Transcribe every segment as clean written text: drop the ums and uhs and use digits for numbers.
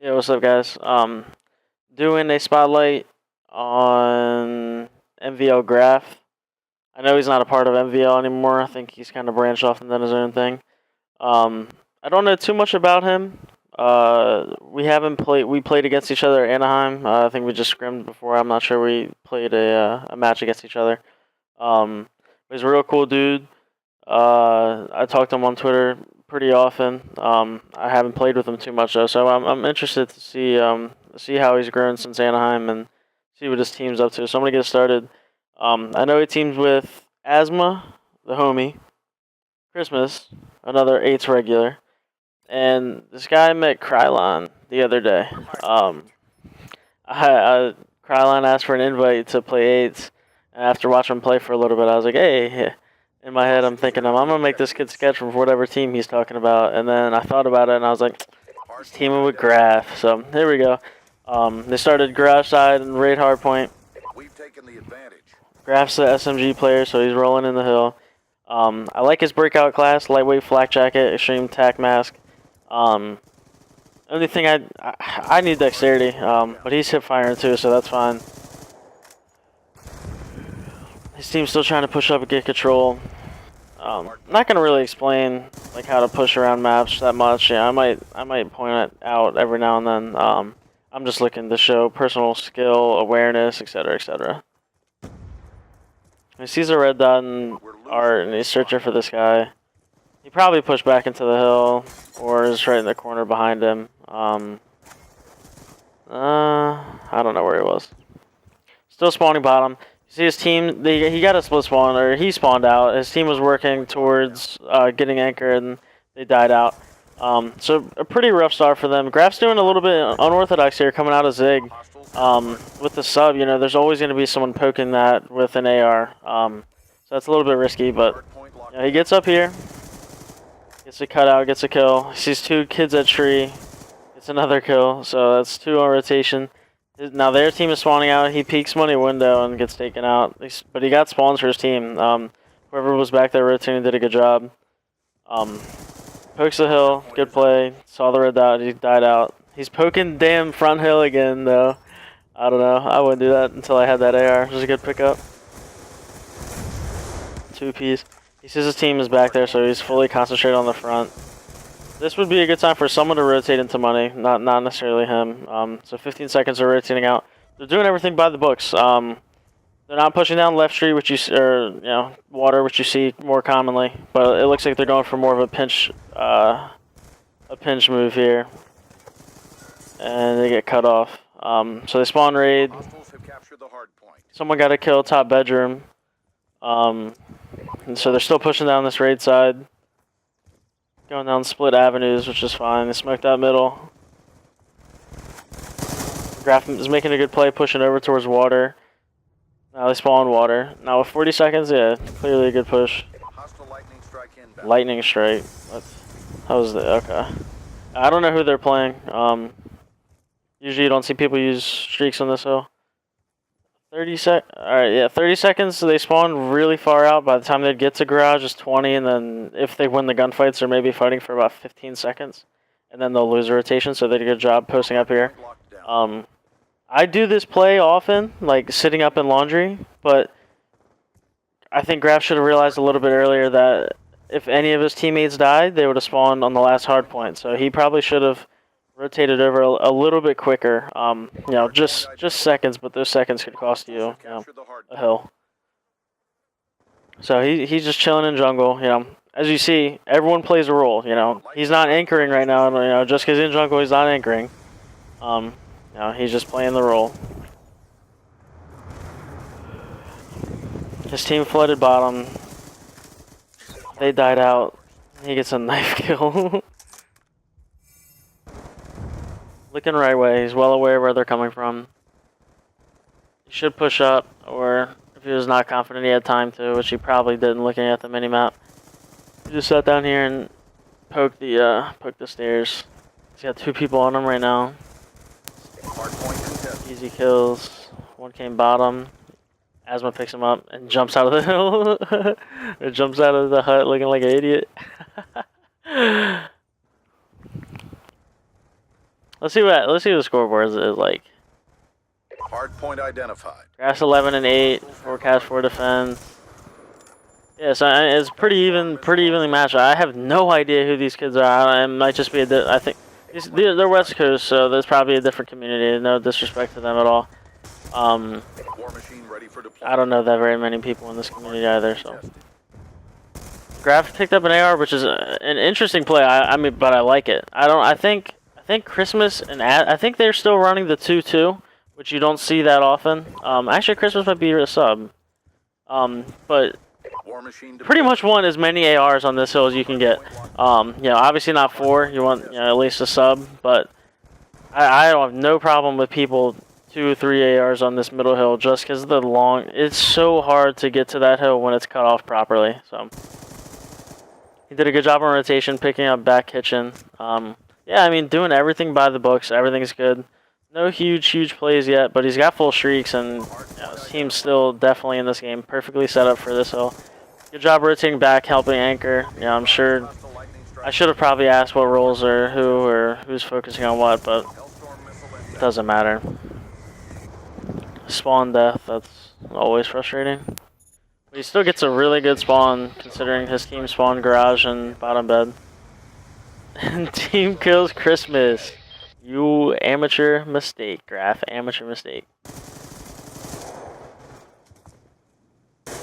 Yeah, what's up, guys? Doing a spotlight on MVL Graph. I know he's not a part of MVL anymore. I think he's kind of branched off and done his own thing. I don't know too much about him. We haven't played. We played against each other at Anaheim. I think we just scrimmed before. I'm not sure we played a match against each other. He's a real cool dude. I talk to him on Twitter pretty often. I haven't played with him too much though, so I'm interested to see how he's grown since Anaheim and see what his team's up to. So I'm gonna get started. I know he teams with Asthma, the homie, Christmas, another eights regular, and this guy I met Krylon the other day. Krylon asked for an invite to play eights, and after watching him play for a little bit, I was like, hey. In my head, I'm thinking, I'm gonna make this kid sketch from whatever team he's talking about, and then I thought about it, and I was like, he's teaming with Graph. So here we go. They started garage side and raid hardpoint. We've taken the advantage. Graph's the SMG player, so he's rolling in the hill. I like his breakout class: lightweight flak jacket, extreme tac mask. Only thing I need dexterity, but he's hip firing too, so that's fine. His team's still trying to push up and get control. Not gonna really explain like how to push around maps that much. Yeah, I might point it out every now and then. I'm just looking to show personal skill, awareness, etc., etc. He sees a red dot in art and he's searching for this guy. He probably pushed back into the hill or is right in the corner behind him. I don't know where he was. Still spawning bottom. See his team, he got a split spawn, or he spawned out. His team was working towards getting anchored, and they died out. So a pretty rough start for them. Graph's doing a little bit unorthodox here, coming out of Zig. With the sub, you know, there's always going to be someone poking that with an AR. So that's a little bit risky, but you know, he gets up here, gets a cutout, gets a kill. He sees two kids at tree, gets another kill, so that's two on rotation. Now their team is spawning out. He peeks money window and gets taken out. But he got spawns for his team. Whoever was back there rotating did a good job. Pokes the hill. Good play. Saw the red dot. He died out. He's poking damn front hill again, though. I don't know. I wouldn't do that until I had that AR. It was a good pickup. 2-piece. He sees his team is back there, so he's fully concentrated on the front. This would be a good time for someone to rotate into money, not necessarily him. So 15 seconds of rotating out. They're doing everything by the books. They're not pushing down left tree, which water, which you see more commonly. But it looks like they're going for more of a pinch move here, and they get cut off. So they spawn raid. Someone got a kill top bedroom, and so they're still pushing down this raid side. Going down split avenues, which is fine. They smoked that middle. Graph is making a good play, pushing over towards water. Now they spawn water. Now with 40 seconds, yeah, clearly a good push. Lightning strike. How's the okay? I don't know who they're playing. Usually you don't see people use streaks on this hill. 30 Alright, yeah, 30 seconds. So they spawn really far out. By the time they get to garage, it's 20, and then if they win the gunfights, they're maybe fighting for about 15 seconds, and then they'll lose a rotation. So they did a good job posting up here. I do this play often, like sitting up in laundry, but I think Graph should have realized a little bit earlier that if any of his teammates died, they would have spawned on the last hard point. So he probably should have rotated over a little bit quicker. You know, just seconds, but those seconds could cost you, a hill. So he's just chilling in jungle. You know, as you see, everyone plays a role. You know, he's not anchoring right now. You know, just because in jungle, he's not anchoring. You know, he's just playing the role. His team flooded bottom. They died out. He gets a knife kill. Looking right way, he's well aware where they're coming from. He should push up, or if he was not confident he had time to, which he probably didn't looking at the minimap. He just sat down here and poked the stairs. He's got two people on him right now. Easy kills. One came bottom. Asthma picks him up and jumps out of the hill. Or jumps out of the hut looking like an idiot. Let's see the scoreboard is like. Hard point identified. Grass 11 and 8. Forecast 4 defense. Yeah, so it's pretty evenly matched. I have no idea who these kids are. It might just be I think they're West Coast, so there's probably a different community. No disrespect to them at all. War machine ready for deployment. I don't know that very many people in this community either. So Graf picked up an AR, which is an interesting play. I mean, but I like it. I think Christmas and I think they're still running the 2-2, which you don't see that often. Actually, Christmas might be a sub. But War machine pretty much want as many ARs on this hill as you can get. Obviously not 4. You want at least a sub, but I don't have no problem with people 2 or 3 ARs on this middle hill just because the it's so hard to get to that hill when it's cut off properly. So he did a good job on rotation, picking up back kitchen. Yeah, I mean, doing everything by the books. Everything's good. No huge plays yet, but he's got full streaks, and his team's still definitely in this game. Perfectly set up for this hill. Good job rotating back, helping anchor. Yeah, I'm sure I should have probably asked what roles are who or who's focusing on what, but it doesn't matter. Spawn death, that's always frustrating. But he still gets a really good spawn, considering his team spawned garage and bottom bed. And team kills Christmas. You amateur mistake, Graf. Amateur mistake.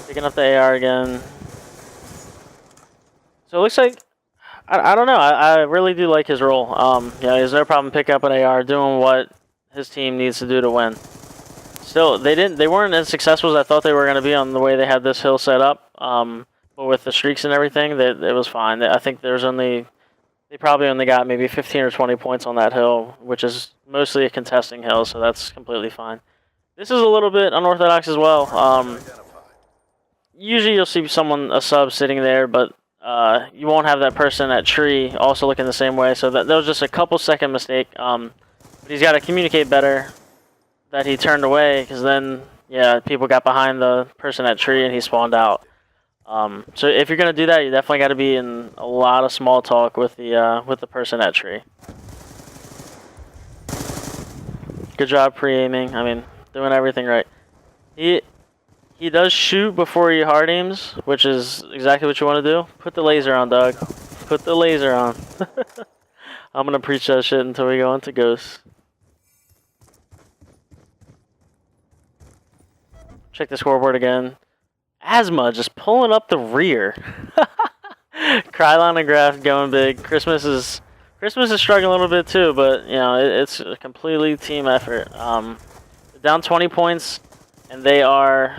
Picking up the AR again. So it looks like, I don't know, I really do like his role. Yeah, there's no problem picking up an AR, doing what his team needs to do to win. Still, they weren't as successful as I thought they were going to be on the way they had this hill set up. But with the streaks and everything, it was fine. I think they probably only got maybe 15 or 20 points on that hill, which is mostly a contesting hill, so that's completely fine. This is a little bit unorthodox as well. Usually you'll see a sub sitting there, but you won't have that person at tree also looking the same way, so that was just a couple-second mistake. But he's got to communicate better that he turned away, because then, yeah, people got behind the person at tree and he spawned out. So if you're gonna do that, you definitely got to be in a lot of small talk with the person at tree. Good job pre-aiming. I mean, doing everything right. He does shoot before he hard aims, which is exactly what you want to do. Put the laser on, Doug. Put the laser on. I'm gonna preach that shit until we go into Ghosts. Check the scoreboard again. Asthma just pulling up the rear. Krylon and Graf going big. Christmas is struggling a little bit too, but you know it's a completely team effort. Down 20 points, and they're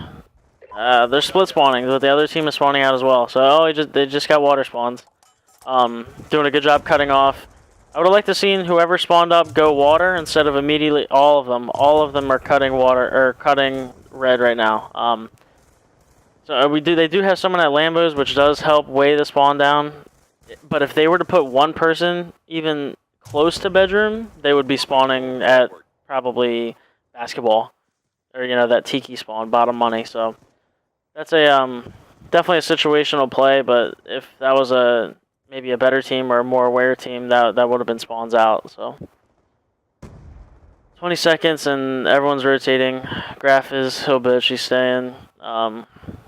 split spawning, but the other team is spawning out as well. So they just got water spawns. Doing a good job cutting off. I would have liked to seen whoever spawned up go water instead of immediately all of them. All of them are cutting water or cutting red right now. So they do have someone at Lambos, which does help weigh the spawn down. But if they were to put one person even close to bedroom, they would be spawning at probably basketball, or that tiki spawn, bottom money. So that's a definitely a situational play. But if that was maybe a better team or a more aware team, that would have been spawns out. So 20 seconds and everyone's rotating. Graf is hill bitch. He's staying.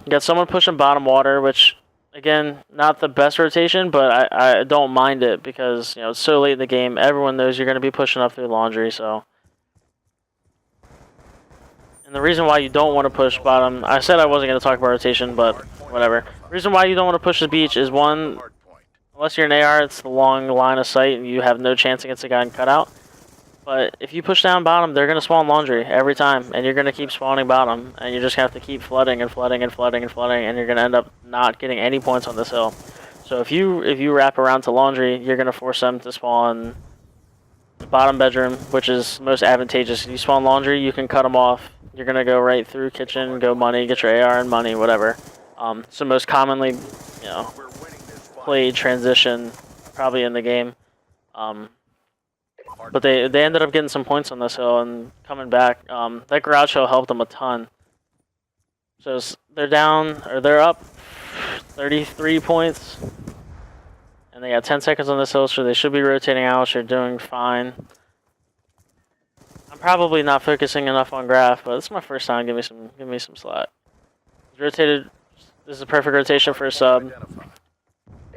You got someone pushing bottom water, which, again, not the best rotation, but I don't mind it because, it's so late in the game. Everyone knows you're going to be pushing up through laundry, so. And the reason why you don't want to push bottom, I said I wasn't going to talk about rotation, but whatever. The reason why you don't want to push the beach is, one, unless you're an AR, it's the long line of sight and you have no chance against a guy and cut out. But if you push down bottom, they're going to spawn laundry every time, and you're going to keep spawning bottom, and you're just going to have to keep flooding and flooding and flooding and flooding, and you're going to end up not getting any points on this hill. So if you wrap around to laundry, you're going to force them to spawn the bottom bedroom, which is most advantageous. If you spawn laundry, you can cut them off. You're going to go right through kitchen, go money, get your AR and money, whatever. So most commonly, played transition probably in the game. But they ended up getting some points on this hill and coming back. That garage hill helped them a ton. So they're up 33 points. And they got 10 seconds on this hill, so they should be rotating out. They're doing fine. probably not focusing enough on Graf, but it's my first time. Give me some slack. He's rotated. This is a perfect rotation for a sub.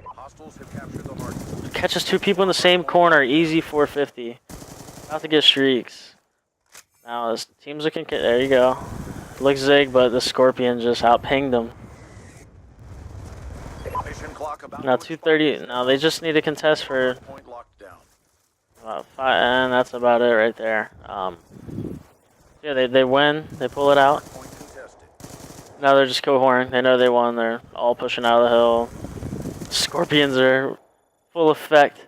Hostiles have captured the hard. Catches 2 people in the same corner. Easy 450. About to get streaks. Now this team's looking. There you go. Looks zig, but the Scorpion just outpinged him. Mission clock about Now 230. Now they just need a contest for point locked down. about 5, and that's about it right there. Yeah, they win. They pull it out. Point contested. Now they're just cohorting. They know they won. They're all pushing out of the hill. Scorpions are full effect.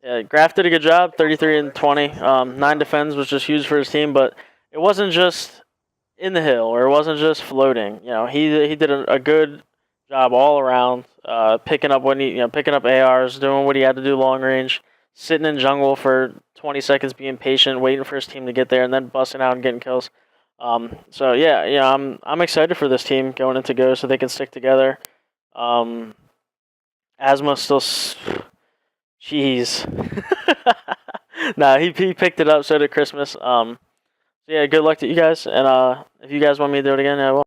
Yeah, Graf did a good job. 33 and 20. 9 defends was just huge for his team, but it wasn't just in the hill or it wasn't just floating. You know, he did a good job all around. Picking up picking up ARs, doing what he had to do long range, sitting in jungle for 20 seconds, being patient, waiting for his team to get there, and then busting out and getting kills. So yeah, I'm excited for this team going into Go so they can stick together. Asma still, jeez. Nah, he picked it up. So did Christmas. So yeah, good luck to you guys, and if you guys want me to do it again, I will.